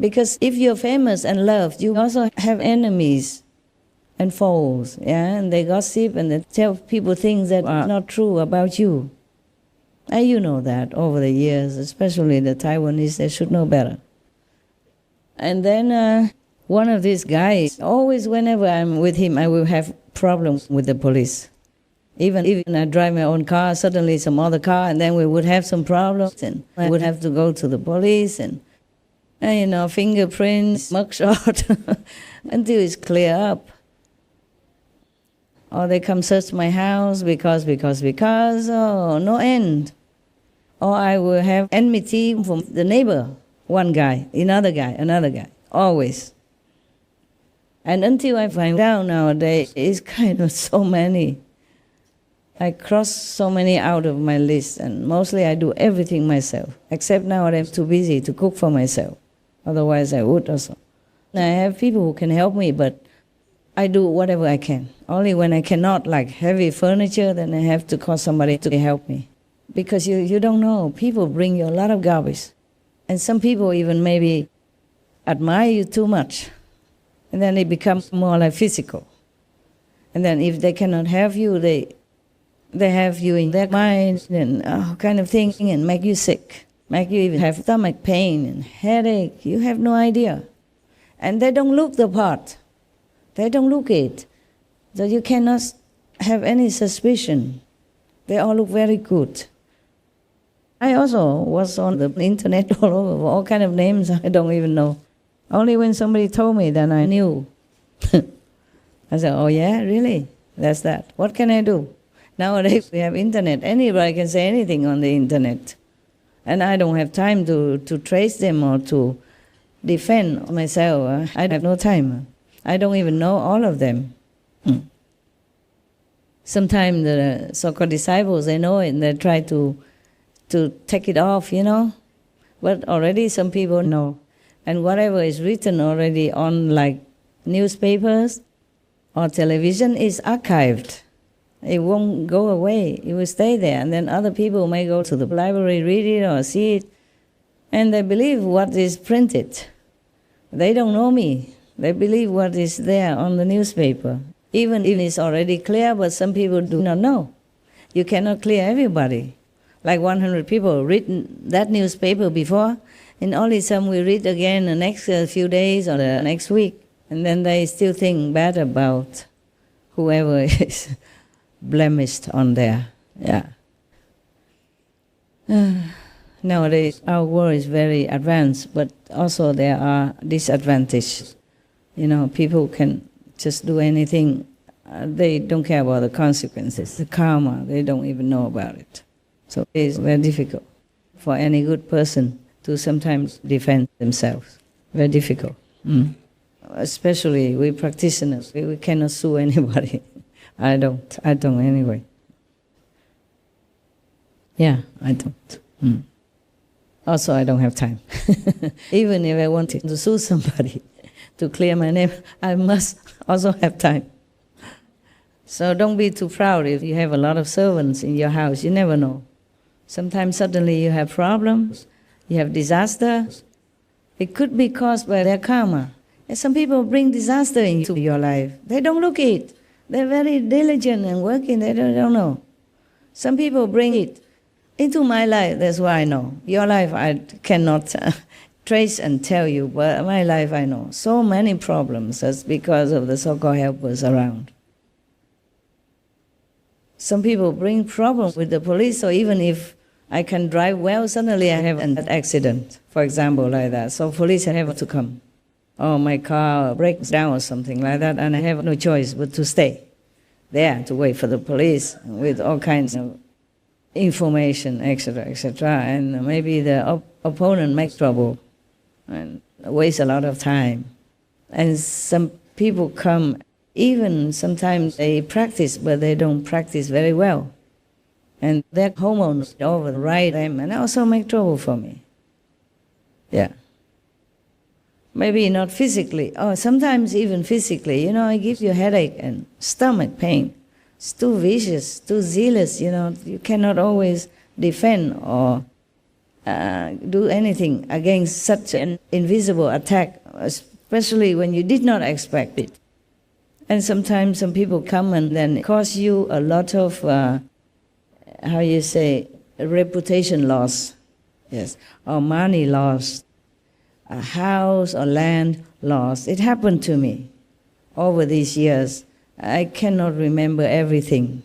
Because if you're famous and loved, you also have enemies and foes, yeah? And they gossip and they tell people things that are not true about you. And you know that over the years, especially the Taiwanese, they should know better. And then one of these guys, always whenever I'm with him, I will have problems with the police. Even I drive my own car, suddenly some other car, and then we would have some problems, and I would have to go to the police, and fingerprints, mugshot, until it's clear up. Or they come search my house because, oh, no end. Or I will have enmity from the neighbor, one guy, another guy, always. And until I find out nowadays, it's kind of so many. I cross so many out of my list, and mostly I do everything myself, except now I'm too busy to cook for myself. Otherwise I would also. I have people who can help me, but I do whatever I can. Only when I cannot, like heavy furniture, then I have to call somebody to help me. Because you don't know, people bring you a lot of garbage. And some people even maybe admire you too much. And then it becomes more like physical. And then if they cannot have you, they have you in their mind and all kind of thing, and make you sick. Make you even have stomach pain and headache. You have no idea. And they don't look the part. They don't look it. So you cannot have any suspicion. They all look very good. I also was on the internet all over, all kind of names I don't even know. Only when somebody told me, then I knew. I said, oh yeah, really? That's that. What can I do? Nowadays we have internet. Anybody can say anything on the internet. And I don't have time to trace them or to defend myself. I have no time. I don't even know all of them. Sometimes the so-called disciples, they know it and they try to take it off, But already some people know. And whatever is written already on like newspapers or television is archived. It won't go away. It will stay there. And then other people may go to the library, read it or see it, and they believe what is printed. They don't know me. They believe what is there on the newspaper. Even if it's already clear, but some people do not know. You cannot clear everybody. Like 100 people read that newspaper before, and only some will read again the next few days or the next week. And then they still think bad about whoever is blemished on there. Yeah. Nowadays, our world is very advanced, but also there are disadvantages. People can just do anything. They don't care about the consequences, the karma. They don't even know about it. So it's very difficult for any good person to sometimes defend themselves. Very difficult. Especially we practitioners, we cannot sue anybody. I don't anyway. Yeah, I don't. Also, I don't have time. Even if I wanted to sue somebody to clear my name, I must also have time. So don't be too proud if you have a lot of servants in your house. You never know. Sometimes suddenly you have problems, you have disaster. It could be caused by their karma. And some people bring disaster into your life. They don't look it. They're very diligent and working. They don't know. Some people bring it into my life. That's why I know. Your life I cannot trace and tell you, but my life I know. So many problems. That's because of the so-called helpers around. Some people bring problems with the police, so even if I can drive well, suddenly I have an accident, for example, like that. So police have to come. Or my car breaks down or something like that, and I have no choice but to stay there to wait for the police with all kinds of information, etc., etc. And maybe the opponent makes trouble and wastes a lot of time. And some people come, even sometimes they practice, but they don't practice very well. And their hormones override them and also make trouble for me. Yeah. Maybe not physically, or sometimes even physically. It gives you headache and stomach pain. It's too vicious, too zealous, You cannot always defend or do anything against such an invisible attack, especially when you did not expect it. And sometimes some people come and then cause you a lot of, reputation loss, yes, or money loss, a house or land loss. It happened to me over these years. I cannot remember everything.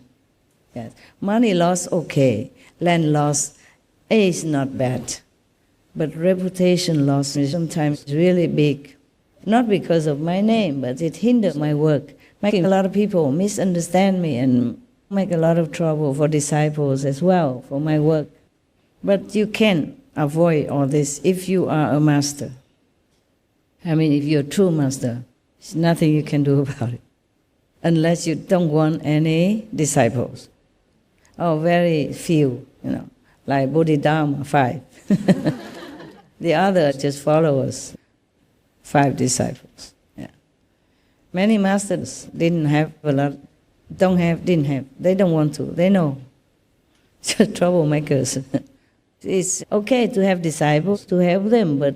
Yes. Money loss, okay. Land loss is not bad. But reputation loss is sometimes really big. Not because of my name, but it hinders my work, making a lot of people misunderstand me and make a lot of trouble for disciples as well, for my work. But you can avoid all this if you are a master. I mean, if you're a true master, there's nothing you can do about it. Unless you don't want any disciples. Oh, very few, like Bodhidharma, 5. The other just followers, 5 disciples. Yeah. Many masters didn't have a lot, didn't have. They don't want to, they know. Just troublemakers. It's okay to have disciples, to help them, but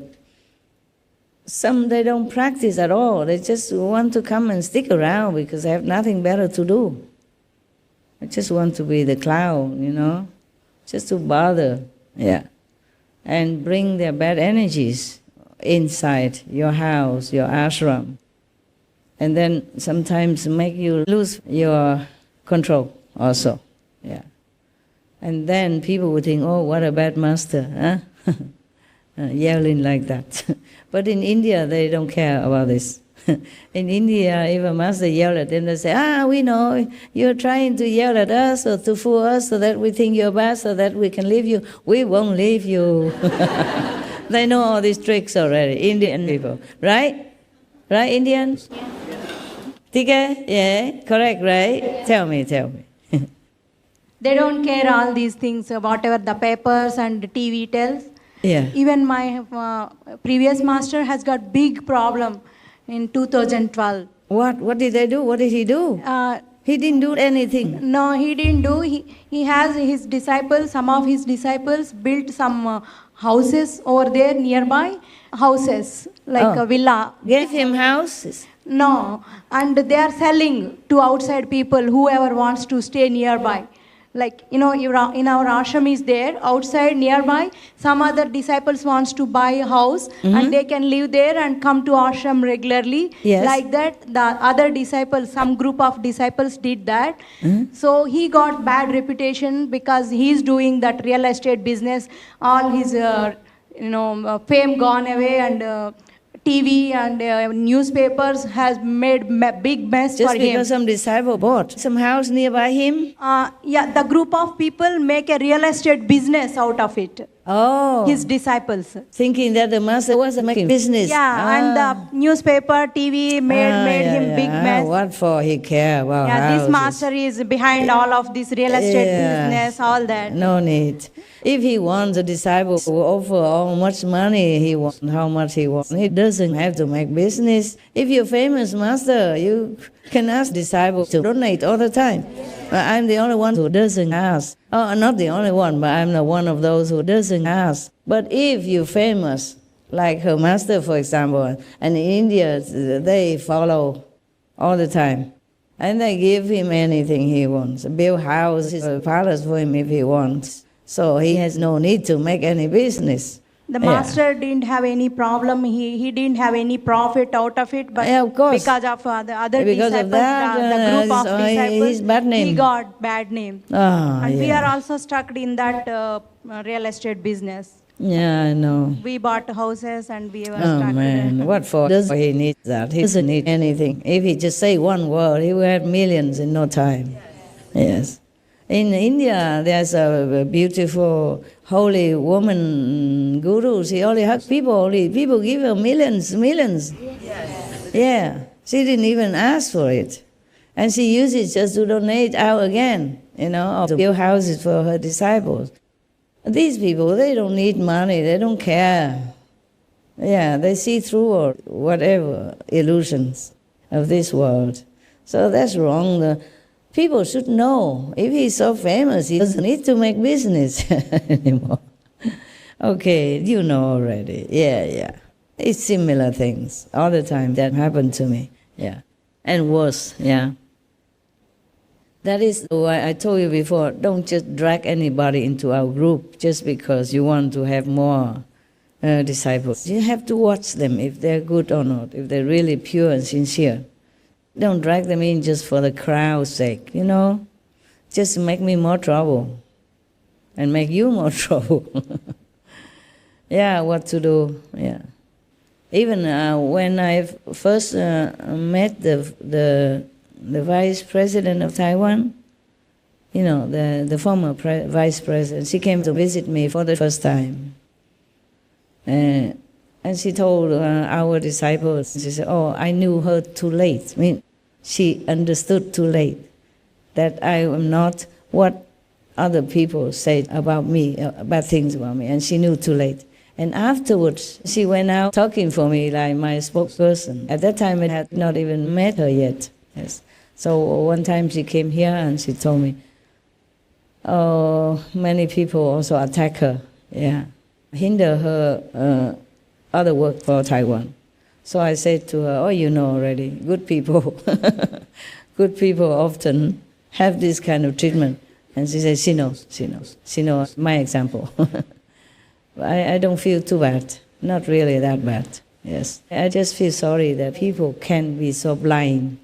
some they don't practice at all. They just want to come and stick around because they have nothing better to do. They just want to be the clown, just to bother, and bring their bad energies inside your house, your ashram, and then sometimes make you lose your control also, And then people would think, oh, what a bad master, huh? Yelling like that. But in India, they don't care about this. In India, if a master yells at them, they say, we know, you're trying to yell at us or to fool us so that we think you're bad, so that we can leave you. We won't leave you. They know all these tricks already, Indian people. Right? Right, Indians? Tika? Yeah, correct, right? Tell me. They don't care all these things, whatever the papers and the TV tells. Yeah. Even my previous master has got big problem in 2012. What did they do? What did he do? He didn't do anything. No, he didn't do. He has his disciples, some of his disciples built some houses over there nearby, houses like a villa. Gave him houses? No, and they are selling to outside people, whoever wants to stay nearby. Like, in our ashram is there, outside nearby, some other disciples wants to buy a house and they can live there and come to ashram regularly. Yes. Like that, the other disciples, some group of disciples did that. So he got bad reputation because he's doing that real estate business. All his, fame gone away, and TV and newspapers has made big mess Just for him. Just because some disciple bought some house nearby him? The group of people make a real estate business out of it. Oh. His disciples. Thinking that the master was making business. Yeah, and the newspaper, TV made him big mess. What for he care about houses? This master is behind all of this real estate business, all that. No need. If he wants, a disciple will offer how much money he wants, how much he wants. He doesn't have to make business. If you're famous master, you can ask disciples to donate all the time. I'm the only one who doesn't ask. Oh, not the only one, but I'm the one of those who doesn't ask. But if you're famous, like her master, for example, and in India, they follow all the time. And they give him anything he wants. Build houses, a palace for him if he wants. So he has no need to make any business. The master didn't have any problem. He didn't have any profit out of it. But of course. Because of the other because disciples, of that, the group of disciples, his bad name. He got bad name. And we are also stuck in that real estate business. Yeah, I know. We bought houses and we were stuck. Oh man, what for? Does he need that? He doesn't need anything. If he just say one word, he will have millions in no time. Yes. In India, there's a beautiful holy woman guru. She only hugs people. People give her millions. Yeah. She didn't even ask for it. And she uses it just to donate out again, or to build houses for her disciples. These people, they don't need money. They don't care. Yeah, they see through or whatever illusions of this world. So that's wrong. People should know, if he's so famous, he doesn't need to make business anymore. Okay, you know already. Yeah. It's similar things all the time that happen to me. Yeah. And worse, yeah. That is why I told you before, don't just drag anybody into our group just because you want to have more disciples. You have to watch them if they're good or not, if they're really pure and sincere. Don't drag them in just for the crowd's sake, Just make me more trouble and make you more trouble. Yeah, what to do, yeah. Even when I first met the vice president of Taiwan, the former vice president, she came to visit me for the first time. And she told our disciples, she said, I knew her too late. I mean, she understood too late that I am not what other people said about me, bad things about me, and she knew too late. And afterwards, she went out talking for me like my spokesperson. At that time, I had not even met her yet. Yes. So one time she came here and she told me, many people also attack her, hinder her other work for Taiwan. So I said to her, you know already, good people, good people often have this kind of treatment. And she said, she knows my example. I don't feel too bad, not really that bad, yes. I just feel sorry that people can be so blind,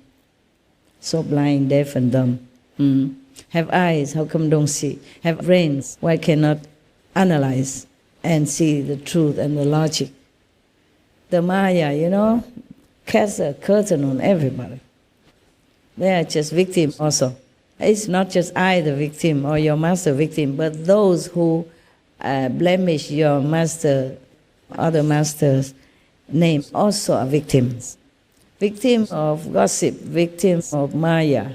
deaf and dumb. Have eyes, how come don't see? Have brains, why cannot analyze and see the truth and the logic? The Maya, casts a curtain on everybody. They are just victims also. It's not just I the victim or your master victim, but those who blemish your master, other master's name also are victims. Victim of gossip, victim of Maya,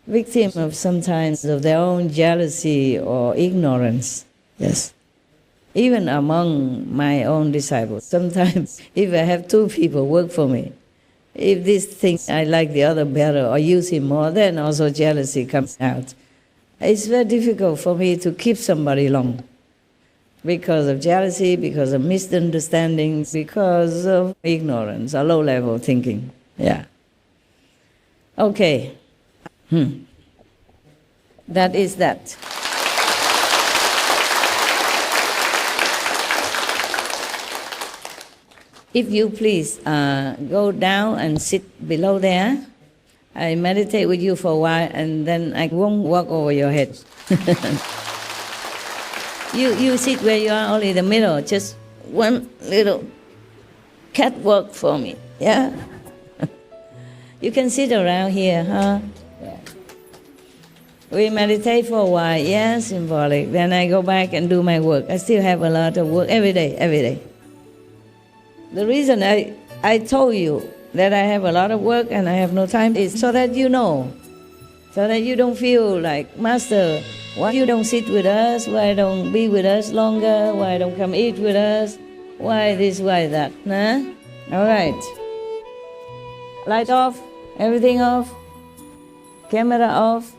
victim of sometimes of their own jealousy or ignorance. Yes. Even among my own disciples, sometimes if I have two people work for me, if this thing I like the other better or use him more, then also jealousy comes out. It's very difficult for me to keep somebody long because of jealousy, because of misunderstanding, because of ignorance or low-level thinking. Yeah. Okay. That is that. If you please go down and sit below there, I meditate with you for a while and then I won't walk over your head. You sit where you are, only the middle, just one little catwalk for me, yeah? You can sit around here, huh? Yeah. We meditate for a while, yeah, symbolic. Then I go back and do my work. I still have a lot of work every day. The reason I told you that I have a lot of work and I have no time is so that you know, so that you don't feel like, Master, why you don't sit with us? Why don't be with us longer? Why don't come eat with us? Why this, why that? Huh? All right. Light off, everything off, camera off.